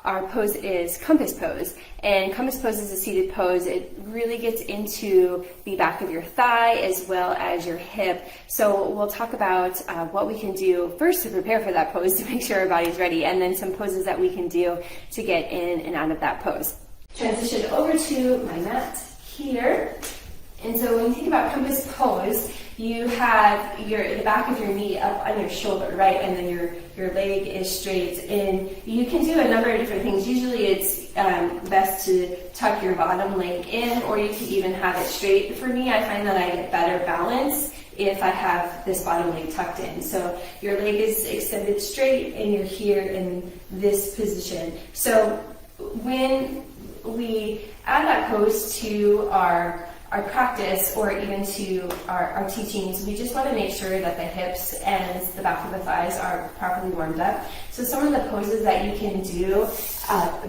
our pose is compass pose. And compass pose is a seated pose. It really gets into the back of your thigh as well as your hip. So we'll talk about what we can do first to prepare for that pose to make sure our body's ready, and then some poses that we can do to get in and out of that pose. Transition over to my mat here. And so when you think about compass pose, you have the back of your knee up on your shoulder, right? And then your leg is straight. And you can do a number of different things. Usually it's best to tuck your bottom leg in, or you could even have it straight. For me, I find that I get better balance if I have this bottom leg tucked in. So your leg is extended straight and you're here in this position. So when we add that pose to our practice, or even to our teachings, we just want to make sure that the hips and the back of the thighs are properly warmed up. So some of the poses that you can do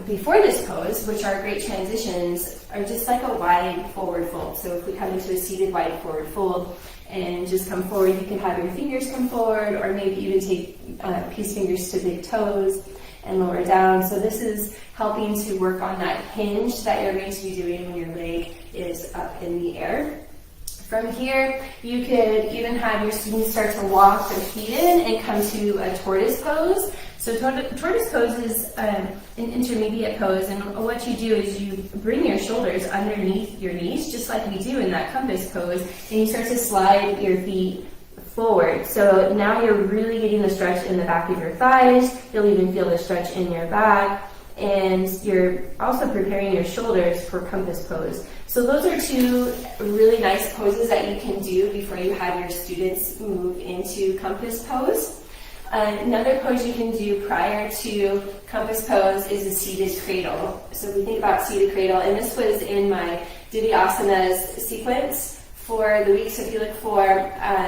before this pose, which are great transitions, are just like a wide forward fold. So if we come into a seated wide forward fold and just come forward, you can have your fingers come forward, or maybe even take peace fingers to big toes and lower down. So this is helping to work on that hinge that you're going to be doing when your leg is up in the air. From here, you could even have your students start to walk their feet in and come to a tortoise pose. So tortoise pose is an intermediate pose, and what you do is you bring your shoulders underneath your knees, just like we do in that compass pose, and you start to slide your feet forward. So now you're really getting the stretch in the back of your thighs. You'll even feel the stretch in your back, and you're also preparing your shoulders for compass pose. So those are two really nice poses that you can do before you have your students move into compass pose. Another pose you can do prior to compass pose is a seated cradle. So we think about seated cradle, and this was in my Divi-asanas sequence for the week. So if you look for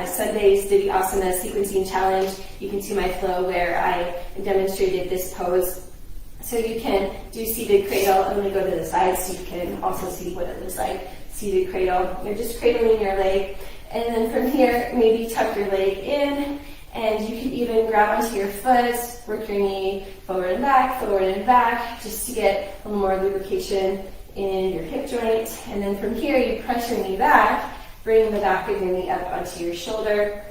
Sunday's Divi-asana sequencing challenge, you can see my flow where I demonstrated this pose. So you can do seated cradle, and we go to the side so you can also see what it looks like. Seated cradle, you're just cradling your leg, and then from here, maybe tuck your leg in, and you can even grab onto your foot, work your knee forward and back, just to get a little more lubrication in your hip joint. And then from here, you press your knee back, bring the back of your knee up onto your shoulder,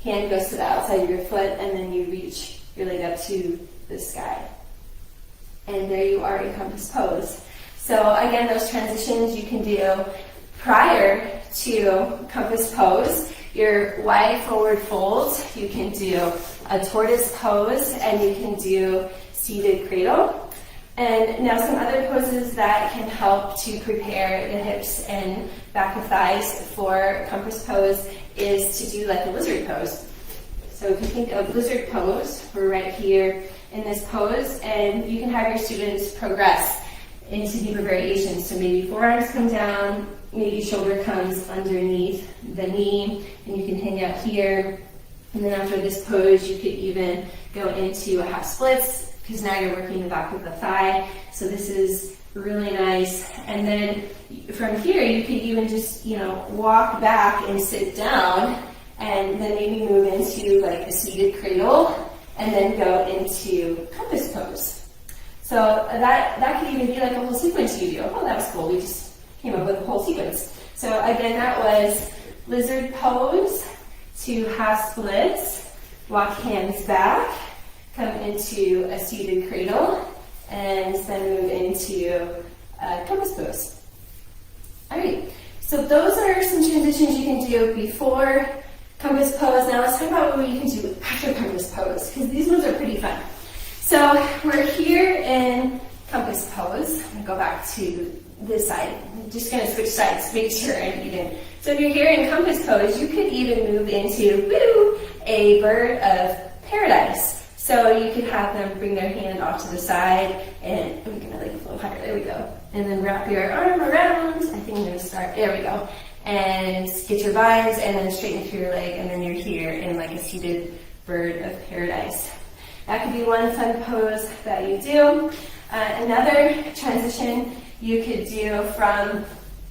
hand goes to the outside of your foot, and then you reach your leg up to the sky. And there you are in compass pose. So again, those transitions you can do prior to compass pose. Your wide forward fold, you can do a tortoise pose, and you can do seated cradle. And now some other poses that can help to prepare the hips and back of thighs for compass pose is to do like a lizard pose. So if you think of lizard pose, we're right here in this pose, and you can have your students progress into deeper variations. So maybe forearms come down, maybe shoulder comes underneath the knee, and you can hang out here. And then after this pose, you could even go into a half splits, because now you're working the back of the thigh. So this is really nice. And then from here, you could even just, walk back and sit down, and then maybe move into like a seated cradle, and then go into compass pose. So that could even be like a whole sequence you do. Oh, that was cool. We just came up with a whole sequence. So again, that was lizard pose to half splits, walk hands back, come into a seated cradle, and then move into compass pose. All right, so those are some transitions you can do before compass pose. Now let's talk about what you can do after compass pose, because these ones are pretty fun. So we're here in compass pose. I'm going to go back to this side. I'm just going to switch sides to make sure I'm even. So if you're here in compass pose, you could even move into a bird of paradise. So you could have them bring their hand off to the side, and we're going to like flow higher. There we go. And then wrap your arm around. I think I'm going to start. There we go. And get your vines, and then straighten through your leg, and then you're here in like a seated bird of paradise. That could be one fun pose that you do. Another transition you could do from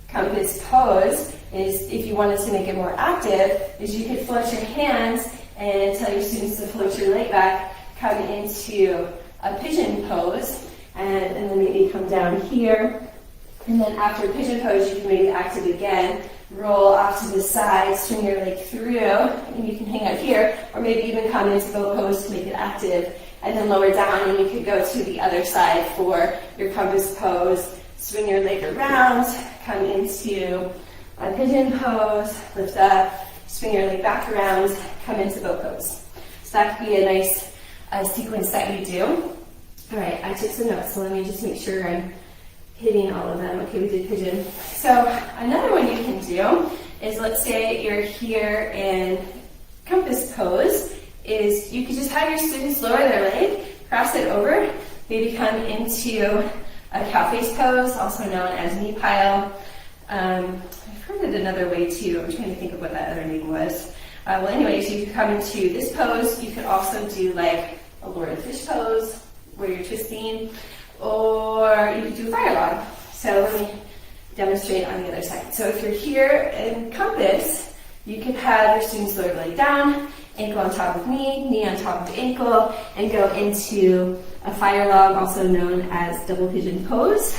compass pose is, if you wanted to make it more active, is you could float your hands and tell your students to float your leg back, come into a pigeon pose, and then maybe come down here. And then after pigeon pose, you can make it active again. Roll off to the side, swing your leg through, and you can hang out here, or maybe even come into boat pose to make it active, and then lower down, and you could go to the other side for your compass pose. Swing your leg around, come into a pigeon pose, lift up, swing your leg back around, come into boat pose. So that could be a nice sequence that you do. All right, I took some notes, so let me just make sure I'm hitting all of them. Okay, we did pigeon. So another one you can do is, let's say you're here in compass pose, is you could just have your students lower their leg, cross it over, maybe come into a cow face pose, also known as knee pile. I've heard it another way too. I'm trying to think of what that other name was. Well, anyways, you could come into this pose. You could also do like a Lord of the Fish pose, where you're twisting, or you could do a fire log. So let me demonstrate on the other side. So if you're here in compass, you could have your students lower leg down, ankle on top of knee, knee on top of ankle, and go into a fire log, also known as double pigeon pose,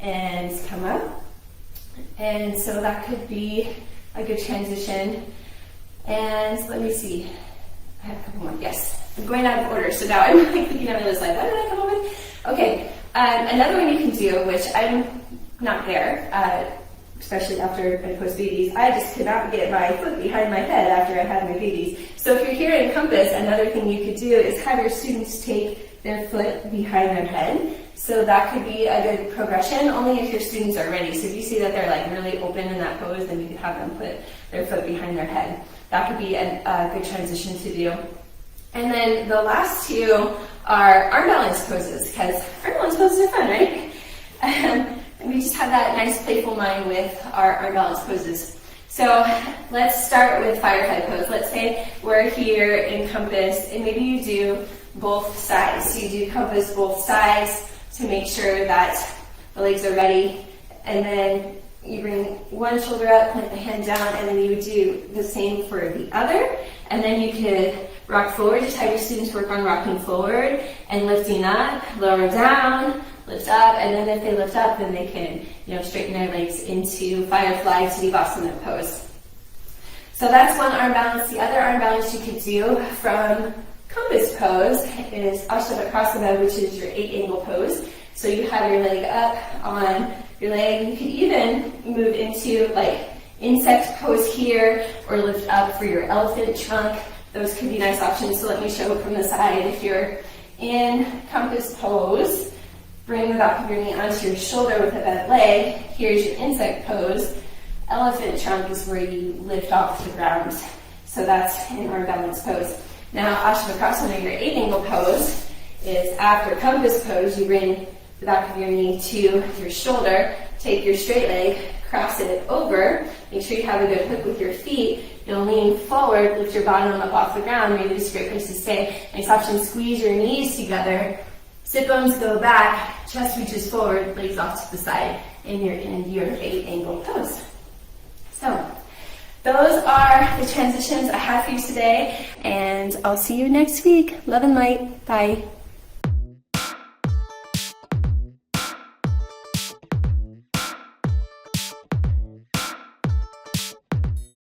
and come up. And so that could be a good transition. And let me see, I have a couple more. Yes, I'm going out of order, so now I'm like looking at my list like, what did I come up with? Okay, another one you can do, which I'm not there, especially after I post babies. I just could not get my foot behind my head after I had my babies. So if you're here in compass, another thing you could do is have your students take their foot behind their head. So that could be a good progression, only if your students are ready. So if you see that they're like really open in that pose, then you could have them put their foot behind their head. That could be a good transition to do. And then the last two are arm balance poses, because arm balance poses are fun, right? And we just have that nice playful mind with our arm balance poses. So let's start with firefly pose. Let's say we're here in compass, and maybe you do both sides. So you do compass both sides to make sure that the legs are ready, and then you bring one shoulder up, plant the hand down, and then you would do the same for the other. And then you could rock forward. Just have your students work on rocking forward and lifting up, lower down, lift up, and then if they lift up, then they can, straighten their legs into firefly Tadasana pose. So that's one arm balance. The other arm balance you could do from compass pose is Ashtavakrasana, which is your 8-angle pose. So you have your leg up on your leg. You could even move into like insect pose here, or lift up for your elephant trunk. Those could be nice options. So let me show from the side. If you're in compass pose, bring the back of your knee onto your shoulder with a bent leg. Here's your insect pose. Elephant trunk is where you lift off the ground. So that's in arm balance pose. Now, Ashtavakrasana, your 8-angle pose, is after compass pose. You bring the back of your knee to your shoulder, take your straight leg, cross it over, make sure you have a good hook with your feet. You'll lean forward, lift your bottom up off the ground, maybe this is a great place to stay. Nice option, squeeze your knees together, sit bones go back, chest reaches forward, legs off to the side, and you're in your 8-angle pose. So, those are the transitions I have for you today, and I'll see you next week. Love and light. Bye.